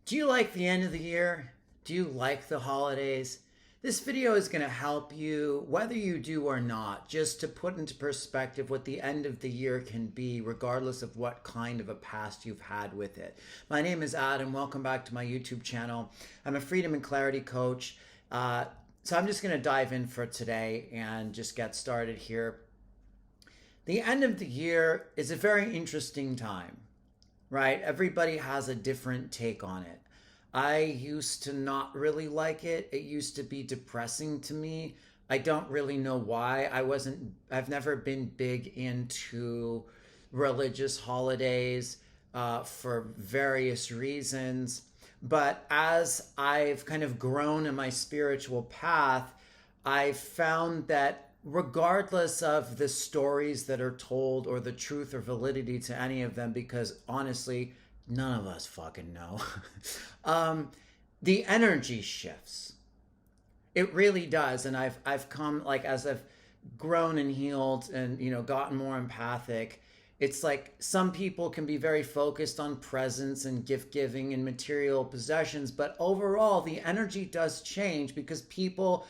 Do you like the end of the year? Do you like the holidays? This video is going to help you, whether you do or not, just to put into perspective what the end of the year can be, regardless of what kind of a past you've had with it. My name is Adam. Welcome back to my YouTube channel. I'm a freedom and clarity coach. So I'm just going to dive in for today and just get started here. The end of the year is a very interesting time, right? Everybody has a different take on it. I used to not really like it. It used to be depressing to me. I don't really know why. I've never been big into religious holidays for various reasons. But as I've kind of grown in my spiritual path, I've found that regardless of the stories that are told or the truth or validity to any of them, because honestly, none of us fucking know, um, the energy shifts. It really does. And I've come, like, as I've grown and healed and, gotten more empathic, it's like some people can be very focused on presents and gift giving and material possessions, but overall the energy does change because people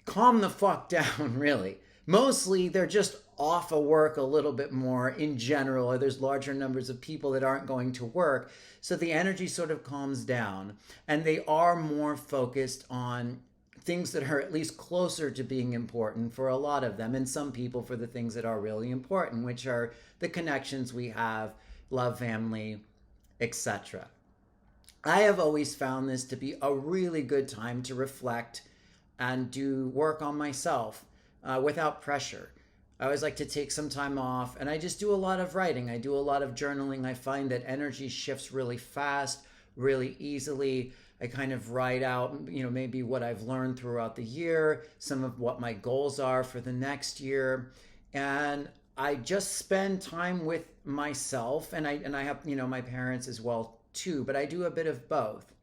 calm the fuck down, really. Mostly they're just off of work a little bit more in general, or there's larger numbers of people that aren't going to work. So the energy sort of calms down, and they are more focused on things that are at least closer to being important for a lot of them, and some people for the things that are really important, which are the connections we have, love, family, etc. I have always found this to be a really good time to reflect and do work on myself without pressure. I always like to take some time off, and I just do a lot of writing. I do a lot of journaling. I find that energy shifts really fast, really easily. I kind of write out, maybe what I've learned throughout the year, some of what my goals are for the next year, and I just spend time with myself, and I have, my parents as well too, but I do a bit of both.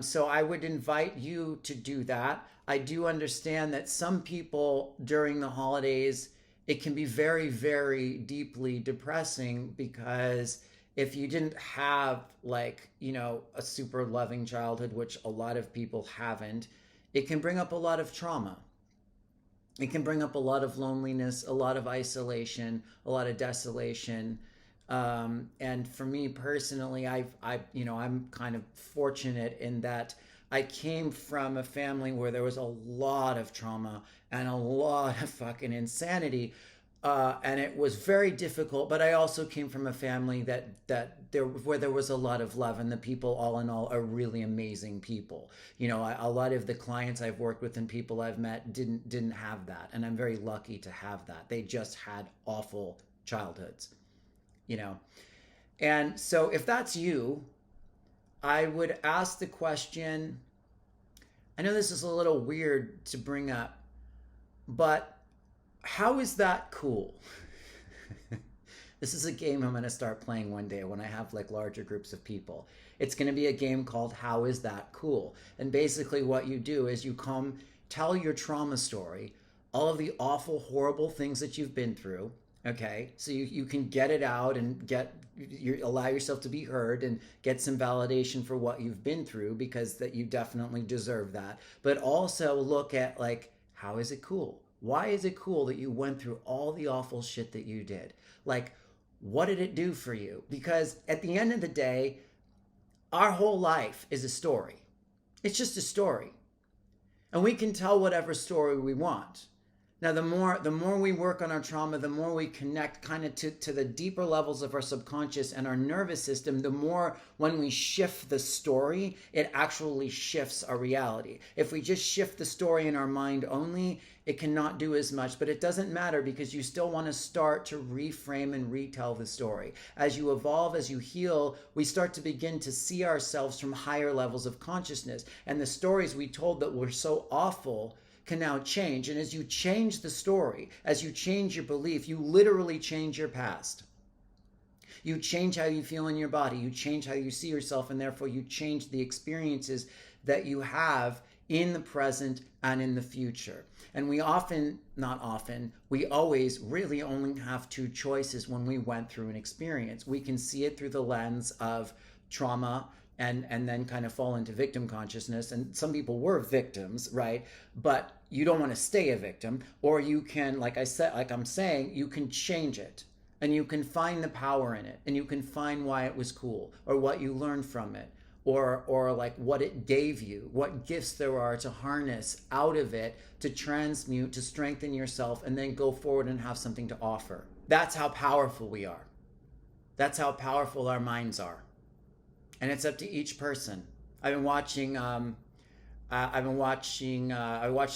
So I would invite you to do that. I do understand that some people during the holidays, it can be very, very deeply depressing because if you didn't have, like, a super loving childhood, which a lot of people haven't, it can bring up a lot of trauma. It can bring up a lot of loneliness, a lot of isolation, a lot of desolation. And for me personally, I'm kind of fortunate in that I came from a family where there was a lot of trauma and a lot of fucking insanity. And it was very difficult, but I also came from a family where there was a lot of love, and the people, all in all, are really amazing people. A lot of the clients I've worked with and people I've met didn't have that, and I'm very lucky to have that. They just had awful childhoods, you know. And so if that's you, I would ask the question. I know this is a little weird to bring up, but how is that cool? This is a game I'm going to start playing one day when I have, like, larger groups of people. It's going to be a game called How Is That Cool? And basically what you do is you come tell your trauma story, all of the awful, horrible things that you've been through. Okay, so you can get it out and allow yourself to be heard and get some validation for what you've been through, because that you definitely deserve that. But also look at, like, how is it cool? Why is it cool that you went through all the awful shit that you did? Like, what did it do for you? Because at the end of the day, our whole life is a story. It's just a story. And we can tell whatever story we want. Now, the more we work on our trauma, the more we connect kind of to the deeper levels of our subconscious and our nervous system, the more, when we shift the story, it actually shifts our reality. If we just shift the story in our mind only, it cannot do as much, but it doesn't matter, because you still want to start to reframe and retell the story. As you evolve, as you heal, we start to begin to see ourselves from higher levels of consciousness. And the stories we told that were so awful can now change. And as you change the story, as you change your belief, you literally change your past. You change how you feel in your body. You change how you see yourself, and therefore you change the experiences that you have in the present and in the future. And we often, not often, we always really only have two choices when we went through an experience. We can see it through the lens of trauma, and then kind of fall into victim consciousness. And some people were victims, right? But you don't want to stay a victim. Or you can, like I said, like I'm saying, you can change it, and you can find the power in it, and you can find why it was cool, or what you learned from it, or like what it gave you, what gifts there are to harness out of it, to transmute, to strengthen yourself, and then go forward and have something to offer. That's how powerful we are. That's how powerful our minds are. And it's up to each person. I've been watching I watched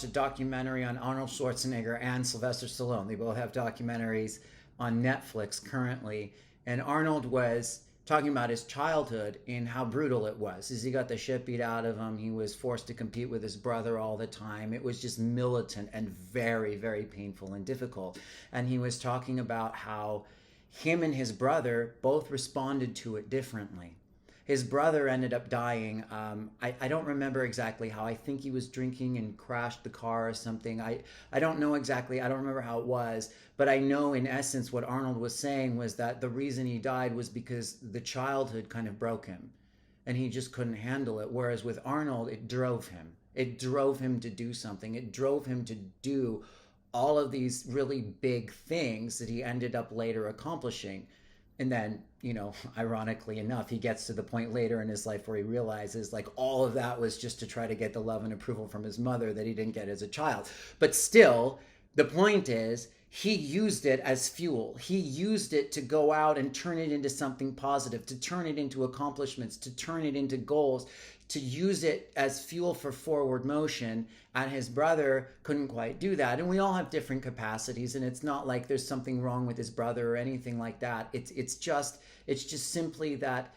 a documentary on Arnold Schwarzenegger and Sylvester Stallone. They both have documentaries on Netflix currently. And Arnold was talking about his childhood and how brutal it was. As he got the shit beat out of him, he was forced to compete with his brother all the time. It was just militant and very, very painful and difficult. And he was talking about how him and his brother both responded to it differently. His brother ended up dying. I don't remember exactly how. I think he was drinking and crashed the car or something. I don't know exactly. I don't remember how it was. But I know in essence what Arnold was saying was that the reason he died was because the childhood kind of broke him. And he just couldn't handle it. Whereas with Arnold, it drove him. It drove him to do something. It drove him to do all of these really big things that he ended up later accomplishing. And then, ironically enough, he gets to the point later in his life where he realizes like all of that was just to try to get the love and approval from his mother that he didn't get as a child. But still, the point is, he used it as fuel. He used it to go out and turn it into something positive, to turn it into accomplishments, to turn it into goals, to use it as fuel for forward motion. And his brother couldn't quite do that. And we all have different capacities, and it's not like there's something wrong with his brother or anything like that. It's just simply that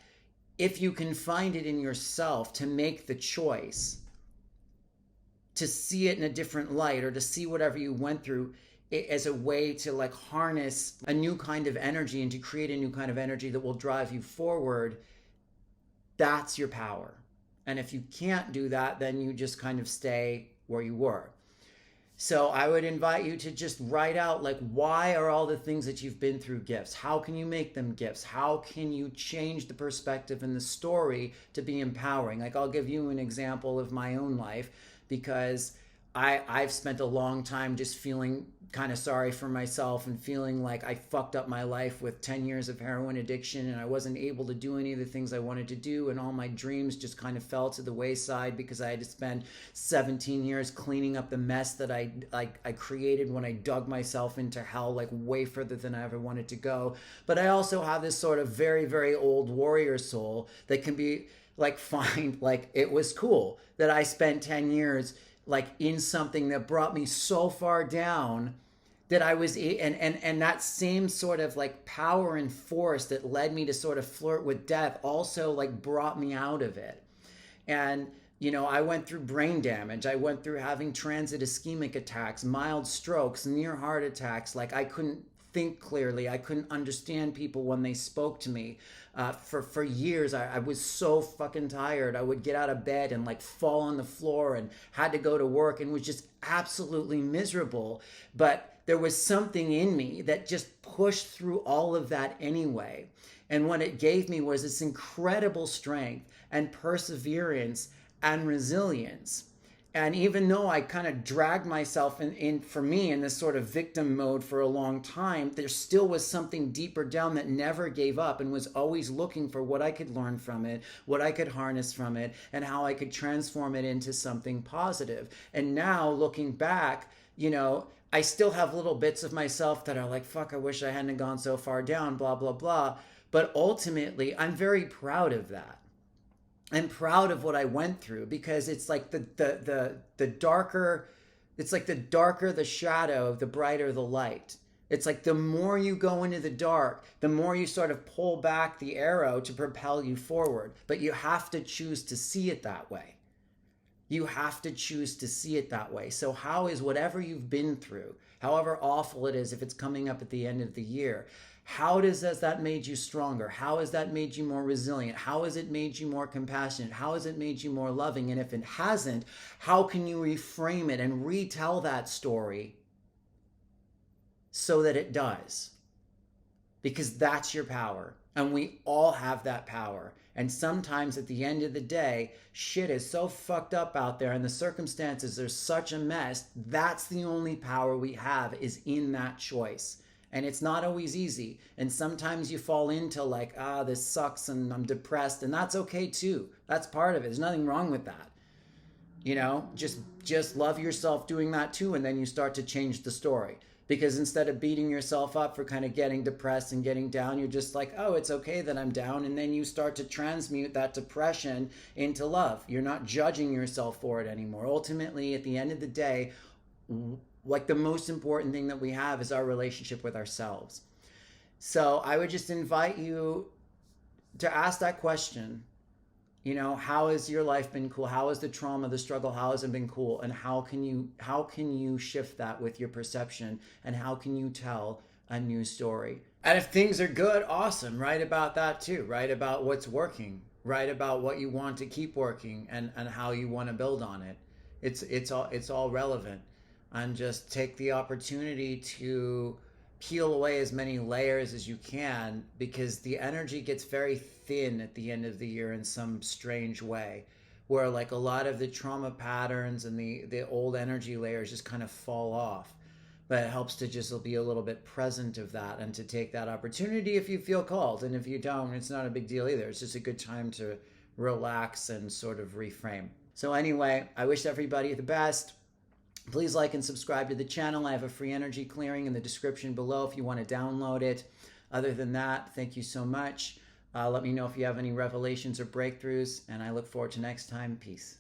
if you can find it in yourself to make the choice to see it in a different light, or to see whatever you went through as a way to like harness a new kind of energy and to create a new kind of energy that will drive you forward, that's your power. And if you can't do that, then you just kind of stay where you were. So I would invite you to just write out, like, why are all the things that you've been through gifts? How can you make them gifts? How can you change the perspective and the story to be empowering? Like, I'll give you an example of my own life, because I've spent a long time just feeling kind of sorry for myself and feeling like I fucked up my life with 10 years of heroin addiction, and I wasn't able to do any of the things I wanted to do, and all my dreams just kind of fell to the wayside because I had to spend 17 years cleaning up the mess that I created when I dug myself into hell, like way further than I ever wanted to go. But I also have this sort of very, very old warrior soul that can be like, fine, like it was cool that I spent 10 years like in something that brought me so far down that I was, and that same sort of like power and force that led me to sort of flirt with death also like brought me out of it. And I went through brain damage. I went through having transit ischemic attacks, mild strokes, near heart attacks. Like, I couldn't think clearly. I couldn't understand people when they spoke to me. For years, I was so fucking tired. I would get out of bed and like fall on the floor and had to go to work and was just absolutely miserable. But there was something in me that just pushed through all of that anyway. And what it gave me was this incredible strength and perseverance and resilience. And even though I kind of dragged myself in for me in this sort of victim mode for a long time, there still was something deeper down that never gave up and was always looking for what I could learn from it, what I could harness from it, and how I could transform it into something positive. And now looking back, I still have little bits of myself that are like, fuck, I wish I hadn't gone so far down, blah, blah, blah. But ultimately, I'm very proud of that. I'm proud of what I went through, because it's like the darker, it's like the darker the shadow, the brighter the light. It's like the more you go into the dark, the more you sort of pull back the arrow to propel you forward. But you have to choose to see it that way. You have to choose to see it that way. So how is whatever you've been through, however awful it is, if it's coming up at the end of the year, how has that made you stronger? How has that made you more resilient? How has it made you more compassionate? How has it made you more loving? And if it hasn't, how can you reframe it and retell that story so that it does? Because that's your power. And we all have that power. And sometimes at the end of the day, shit is so fucked up out there and the circumstances are such a mess. That's the only power we have, is in that choice. And it's not always easy. And sometimes you fall into like, this sucks and I'm depressed. And that's okay too. That's part of it. There's nothing wrong with that. You know, just love yourself doing that too. And then you start to change the story. Because instead of beating yourself up for kind of getting depressed and getting down, you're just like, oh, it's okay that I'm down. And then you start to transmute that depression into love. You're not judging yourself for it anymore. Ultimately, at the end of the day, like the most important thing that we have is our relationship with ourselves. So I would just invite you to ask that question. You know, how has your life been cool? How has the trauma, the struggle, how has it been cool? And how can you shift that with your perception? And how can you tell a new story? And if things are good, awesome. Write about that too. Write about what's working. Write about what you want to keep working and how you want to build on it. It's all relevant. And just take the opportunity to peel away as many layers as you can, because the energy gets very thin at the end of the year in some strange way, where like a lot of the trauma patterns and the old energy layers just kind of fall off. But it helps to just be a little bit present of that and to take that opportunity if you feel called. And if you don't, it's not a big deal either. It's just a good time to relax and sort of reframe. So anyway, I wish everybody the best. Please like and subscribe to the channel. I have a free energy clearing in the description below if you want to download it. Other than that, thank you so much. Let me know if you have any revelations or breakthroughs, and I look forward to next time. Peace.